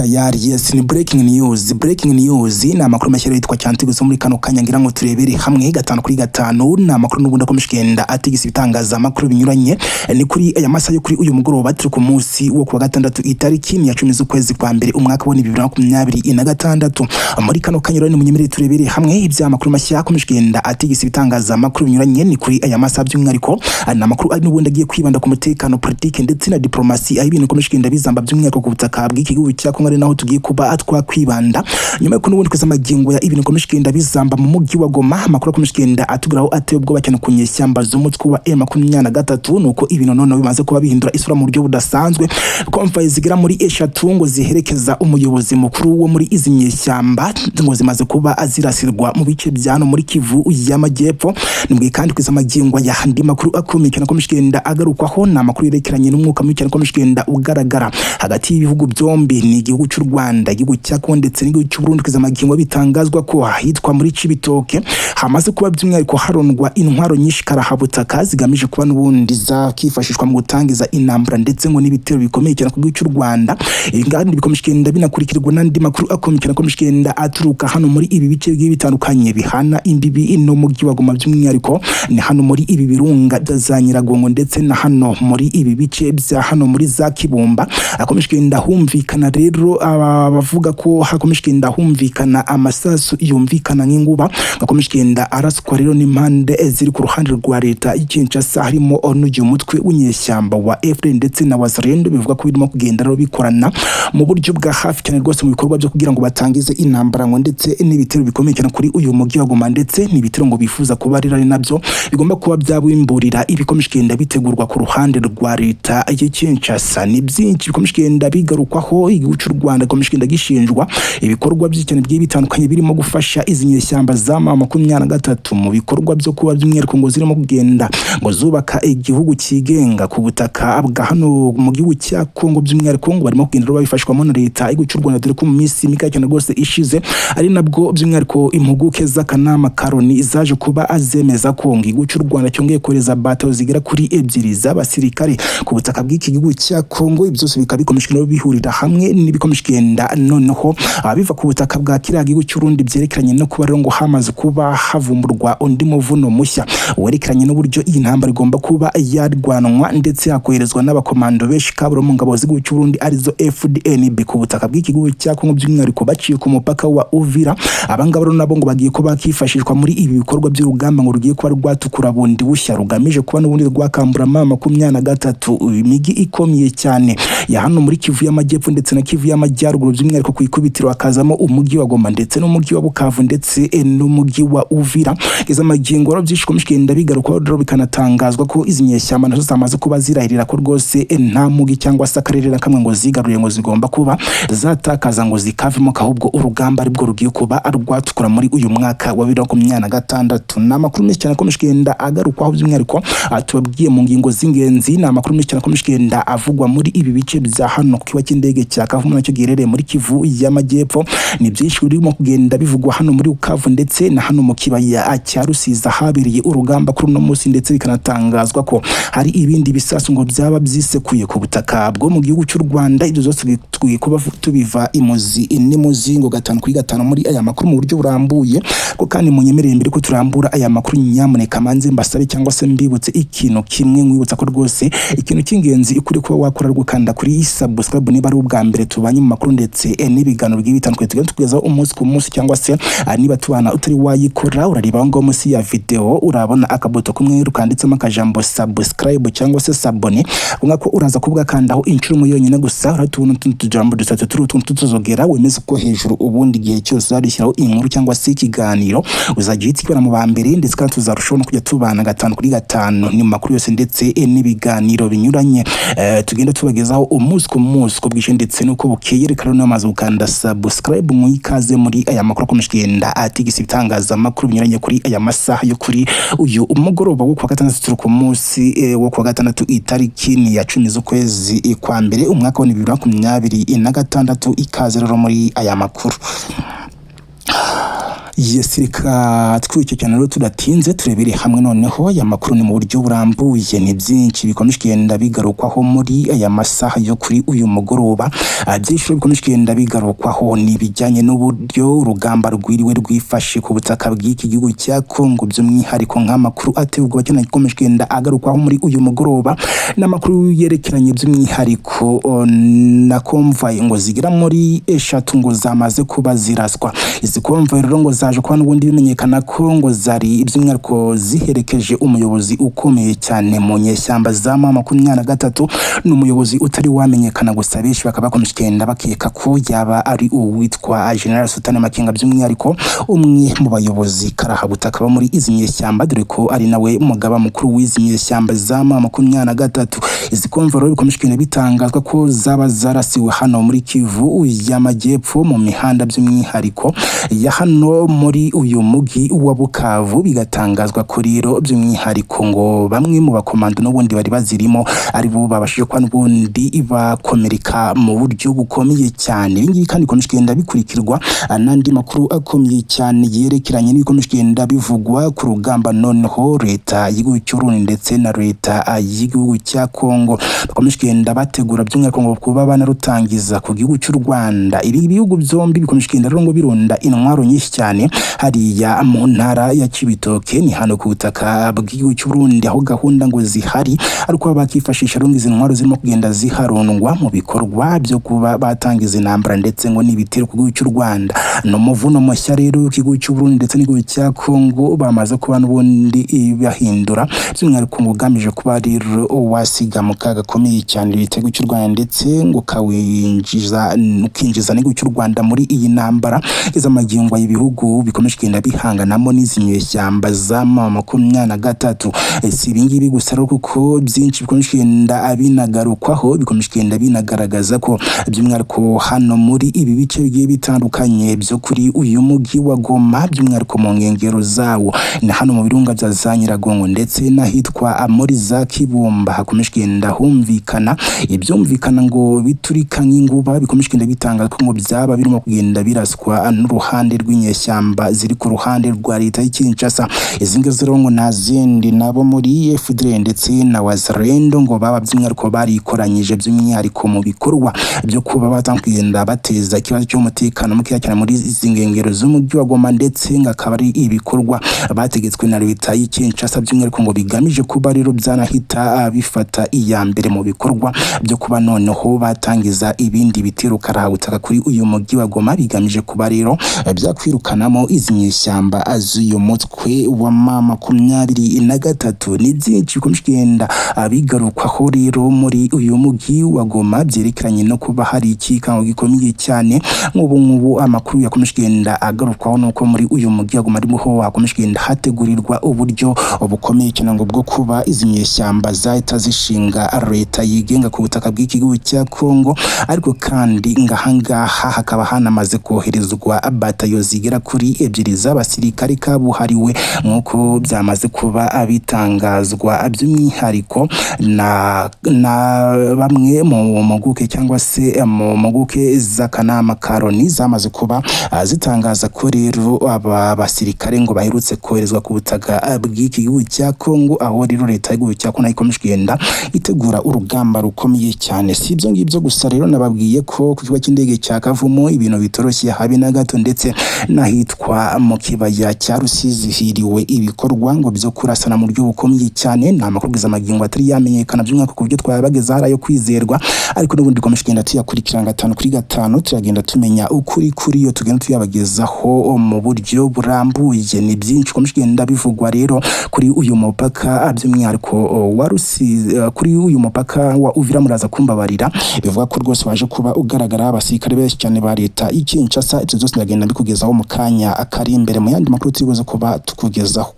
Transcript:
tayari. Yes, ni breaking news ni amakuru mashyira yitwa cyanti gusa muri kano kanya ngira ngo turebere hamwe gatanu kuri gatanu. Ni amakuru n'ubundi akomishikenda atigisa ibitangaza amakuru binyuranye ni kuri aya masaha yo kuri uyu mugoroba turi ku munsi wo kuwa gatandatu itariki ya 10 z'ukwezi kwa mbere umwaka wa 2026. Muri kano kanya rero ni munyemerere turebere hamwe ibya amakuru mashya akomishikenda atigisa ibitangaza amakuru binyuranye ni kuri aya masaha by'umwihariko ni amakuru ari n'ubundi agiye kwibanda ku mutekano, politike ndetse na diplomasi aho ibintu akomishikenda bizamba by'umwihariko ku butaka bw'igihugu cya Kongo ari naho tugiye kuba twakwibanda nyuma yo n'ubundi kweza magingo ya ibintu akomishikenda bizamba mu mujyi wa Goma. Amakuru akomishikenda atugiraho ateye ubwoba cyane ku nyeshyamba z'umutwe wa M23 nuko ibintu none bimaze kuba bihindura isura mu buryo budasanzwe. Konfayi zigera muri 3 ngo ziherekeza umuyobozi mukuru wo muri izi nyeshyamba ngo zimaze kuba azirasirwa mu bice byano muri Kivu y'Amajyepfo. Nibwe kandi kweza magingo ya handi makuru akomeye cyane akomishikenda agarukwaho na makuru yerekeranye n'umwuka mubi cyane akomishikenda ugaragara hagati y'ibihugu byombi ni igihugu cy'u Rwanda, igihugu cya Kongo ndetse n'igihugu cy'u Burundi. Kweza magingo bitangazwa ko hitwa muri Cibitoke hamaze kuba by'umwihariko harondwa intwaro nyinshi karahabutaka zigamije kuba n'ubundi zakifashishwa mu gutangiza intambara ndetse ngo n'ibitero bikomeye cyane ku gihugu cy'u Rwanda. Ingandi bikomishikenda binakurikirwa n'andi makuru akomeye cyane akomishikenda aturuka hano muri ibi bice bitandukanye bihana imbibi no mujyi wa Goma by'umwihariko ni hano muri ibi birunga bya Nyiragongo ndetse na hano muri ibi bice bya hano muri za Kibumba. Akomishikenda humvikana rero abavuga ko hakomishikenda humvikana amasasu yumvikana nk'inguba. Akomishikenda arasukwa rero n'impande ziri ku ruhande rwa leta y'Kinshasa harimo n'uyu mutwe w'inyeshyamba wa FDN ndetse na Wazalendo bivuga ko birimo kugenda rero bikorana mu buryo bwa hafi cyane rwose mu bikorwa byo kugira ngo batangize intambara ngo ndetse n'ibitero bikomeye cyane kuri uyu mujyi wa Goma ndetse n'ibitero ngo bifuza kuba ari nabyo bigomba kuba byabimburira ibikomishikenda bitegurwa ku ruhande rwa leta y'Kinshasa. Ni byinshi bikomishikenda bigarukwaho igihugu cy'u Rwanda komishikenda gishinjwa ibikorwa by'cyane bitandukanye birimo gufasha izi nyeshyamba za M23 mu bikorwa byo kuba by'umwihariko ngo zirimo kugenda ngo zubaka igihugu kigenga ku butaka bwa hano mu gihugu cya Kongo by'umwihariko ngo barimo kugenda babifashwamo na leta igihugu cy'u Rwanda dore ko mu minsi mike cyane rwose ishize ari nabwo by'umwihariko impuguke z'akanama Karoni zaje kuba azemeza ko igihugu cy'u Rwanda cyongeye kohereza bato zigera kuri 2 z'abasirikare ku butaka bw'iki gihugu cya Kongo. Byose bikaba bikomishikenda bihurira hamwe n'ibikomishikenda noneho abiva ku butaka bwa kiriya gihugu cy'u Burundi byerekeranye no kuba rero ngo hamaze kuba havumburwa undi muvuno mushya werekeranye n'uburyo iyi ntambara igomba kuba yarwanwa ndetse yakoherezwa n'abakomando Beshi kaburo mu ngabo z'igihugu cy'u Burundi arizo Fdnb ku butaka bw'iki gihugu cya Kongo by'umwihariko baciye ku mupaka wa Uvira. Abangaba rero nabo ngo bagiye ko bakifashishwa muri ibi bikorwa by'urugamba ngo rugiye kuba rwatukura bundi bushya rugamije kuba n'ubundi rwakambura M23 imigi ikomeye cyane ya hano muri Kivu y'Amajyepfo ndetse na Kivu y'Amajyaruguru by'umwihariko ku ikubitiro akazamo umujyi wa Goma ndetse n'umujyi wa Bukavu ndetse n'umujyi wa Uvira. Iza magingo rero byishkomishikenda bigaruka rero bikanatangazwa ko izi nyeshyamba nazo zamaze kuba zirahirira ko rwose nta mugi cyangwa se akarere na kamwe ngo zigaruye ngo zigomba kuba zatakaza ngo zikavemo ahubwo urugamba aribwo rugiye kuba arwatukura muri uyu mwaka wa 2026. N'amakuru menshi cyane akomishikenda agarukwaho by'umwihariko tubabwiye mu ngingo z'ingenzi. N'amakuru menshi cyane akomishikenda avugwa muri ibi bice bya hano ku kiba cy'indege cya Kavumu nacyo giherereye muri Kivu y'Amajyepfo. Ni byinshi birimo kugenda bivugwa hano muri Bukavu ndetse na hano mu kibaya cya Rusizi habereye urugamba kuri no munsi ndetse bikanatangazwa ko hari ibindi bisasu ngo byaba byisekuye ku butaka bwo mu gihugu cy'u Rwanda. Ibyo zose twiye kuba tubiva imuzi ngo gatanu kuri gatanu muri aya makuru mu buryo burambuye ko kandi munyemerere mbere ko turambura aya makuru nyamuneka manze mbasabe cyangwa se mbibutse ikintu kimwe mwibutsa ko rwose ikintu cy'ingenzi ukuri kuba wakora rugukanda kuri subscribe niba ari ubwa mbere tubanye mu makuru ndetse n'ibiganiro bitandukanye tugenda tukugezaho umunsi ku munsi cyangwa se niba tubana utari wayikora urareba ngo munsi ya video urabona akabuto kumwe rukanditsemo akajambo subscribe cyangwa se sabone ko uraza kuvuga kandaho inshuro mu yonyine gusa uratubona tujambo dutatu tuzogera wemeze ko hejuru ubundi gihe cyose zarishyiraho inkuru cyangwa se ikiganiro uzajya uhitwa mu bambere ndetse kandi tuzarushaho no kujya tubana gatanu kuri gatanu ni makuru yose ndetse n'ibiganiro binyuranye tugenda tubagezaho umunsi ku munsi ko bwishe ndetse nuko bukeye reka rero namaze gukanda subscribe mu ikaze muri aya makuru akomishikenda atigisa ibitangaza amakuru binyuranye kuri aya masaha yo kuri uyu umugoroba wo kwa gatandatu turi ku munsi wo kwa gatandatu itariki ya 10 z'ukwezi kwa mbere umwaka wa 2026. Ikaze rero muri aya makuru. Yesirika twicyo cyane rero tudatinze turebere hamwe noneho aya makuru ni mu buryo burambuye ni byinshi bikomeje kugenda bigarukwaho muri aya masaha yo kuri uyu mugoroba. Byinshi bikomeje kugenda bigarukwaho ni bijyanye n'uburyo urugamba rwiriwe rwifashe ku butaka bw'iki gihugu cya Kongo, by'umwihariko nk'amakuru atebwa cyane gikomeje kugenda agarukwaho muri uyu mugoroba, n'amakuru yerekeranye by'umwihariko na konvoy ngo zigira muri 3 ngo zamaze kuba ziraswa. Izi konvoy rero ngo zaje kwa n'ubundi bimenyekana ko ngo zari iby'umwihariko ziherekeje umuyobozi ukomeye cyane mu nyeshyamba za M23, n'umuyobozi utari wamenyekana gusa benshi bakaba bakomeje bakeka ko yaba ari uwitwa General Sultan Makenga, by'umwihariko umwe mu bayobozi karahabutaka ba muri izi nyeshyamba, dore ko ari nawe mugaba mukuru w'izi nyeshyamba za M23. Izi konvoy rero bikomeje kugenda bitangazwa ko zaba zarasiwe hano muri Kivu y'Amajyepfo mu mihanda by'umwihariko ya hano muri uyu mugi wa Bukavu, bigatangazwa ko rero by'umwihariko ngo bamwe mu bakomando n'ubundi bari bazirimo ari bo babashije kwa n'ubundi bakomereka mu buryo bukomeye cyane. Ibingibi kandi bikomeje kugenda bikurikirwa n'andi makuru akomeye cyane yerekeranye n'ibikomeje kugenda bivugwa ku rugamba noneho leta y'igihugu cy'Urundi ndetse na leta y'igihugu cya Kongo bakomeje kugenda bategura by'umwihariko ngo kuba banarutangiza ku gihugu cy'u Rwanda. Ibi bihugu byombi bikomeje kugenda rero ngo birunda intwaro nyinshi cyane hariya mu ntara ya Cibitoke, ni hano ku butaka bw'igihugu cy'u Burundi, aho gahunda ngo zihari ariko bakifashisha rero izi ntwaro zirimo kugenda ziharundwa mu bikorwa byo kuba batangiza intambara ndetse ngo n'ibitero ku gihugu cy'u Rwanda. No muvuno mushya rero igihugu cy'u Burundi ndetse n'igihugu cya Kongo bamaze kuba n'ubundi bahindura by'umwihariko ngo ugamije kuba rero wasiga mu kaga gakomeye cyane ibitego cy'u Rwanda ndetse ngo kawinjiza n'igihugu cy'u Rwanda muri iyi ntambara iz'amagingo y'ibihugu bikomeje kugenda bihanganamo n'izi nyeshyamba za M23. Si ibingibi gusa rero kuko byinshi bikomeje kugenda binagarukwaho, bikomeje kugenda binagaragaza ko by'umwihariko hano muri ibi bice bigiye bitandukanye byo kuri uyu mugi wa Goma, by'umwihariko mu nkengero zawo na hano mu birunga bya za Nyiragongo ndetse n'ahitwa muri za Kibumba hakomeje kugenda humvikana ibyumvikana ngo biturika nk'inguba, bikomeje kugenda bitanga ko ngo byaba birimo kugenda biraswa n'uruhande rw'inyeshyamba ziri ku ruhande rwa leta y'Kinshasa. Izi ngizo rero ngo nazindi nabo muri Fdnb ndetse na Wazalendo ngo baba by'umwihariko barikoranyije by'umwihariko mu bikorwa byo kuba batangenda bateza ikibazo cy'umutekano muke cyane muri izi ngengero z'umujyi wa Goma, ndetse ngakaba ari ibikorwa bategetswe na leta y'Kinshasa by'umwihariko ngo bigamije kuba rero byanahita bifata iya mbere mu bikorwa byo kuba noneho batangiza ibindi bitero karahutaka kuri uyu mujyi wa Goma, bigamije kuba rero byakwirukanamo izi nyeshyamba az'uyu mutwe wa M23. Ni byinshi bikomeje kugenda bigarukwaho rero muri uyu mujyi wa Goma byerekeranye no kuba hari ikikango gikomeye cyane. Nk'ubu amakuru yakomeje kugenda agarukwaho nuko muri uyu mujyi wa Goma arimo hakomeje kugenda hategurirwa uburyo bukomeye cyane ngo bwo kuba izi nyeshyamba zahita zishinga leta yigenga ku butaka bw'iki gihugu cya Kongo, ariko kandi ngahangaha hakaba hanamaze koherezwa batayo zigera kuri 2 z'abasirikare kabuhariwe nk'uko byamaze kuba abitangazwa by'umwihariko na bamwe mu mpuguke cyangwa se mu mpuguke z'akanama karoni zamaze kuba zitangaza ko rero aba basirikare ngo baherutse koherezwa ku butaka bw'iki gihugu cya Kongo, aho rero leta y'igihugu cya Kongo ikomeje kugenda itegura urugamba rukomeye cyane. Si ibyo ngibyo gusa rero nababwiye ko ku kibuga cy'indege cya Kavumu ibintu bitoroshye habe na gato, ndetse n'ahitwa mu kibaya cya Rusizi hiriwe ibikorwa ngo byo kurasana mu buryo bukomeye cyane. Nta makuru amagingo atari yamenyekana by'umwihariko ku buryo twabageza harayo kwizerwa, ariko n'ubundi dukomeje kugenda tuyakurikirana 5 kuri 5 turagenda tumenya ukuri kuri yo tugenda tuyabagezaho mu buryo burambuye. Ni byinshi bikomeje kugenda bivugwa rero kuri uyu mupaka by'umwihariko wa Rusizi, kuri uyu mupaka wa Uvira. Muraza kumbabarira bivuga ko rwose waje kuba ugaragara abasirikare benshi cyane ba leta y'Kinshasa. Ibyo byose ndagenda bikugezaho mu kanya akari imbere mu yandi makuru tugiye kuba tukugezaho.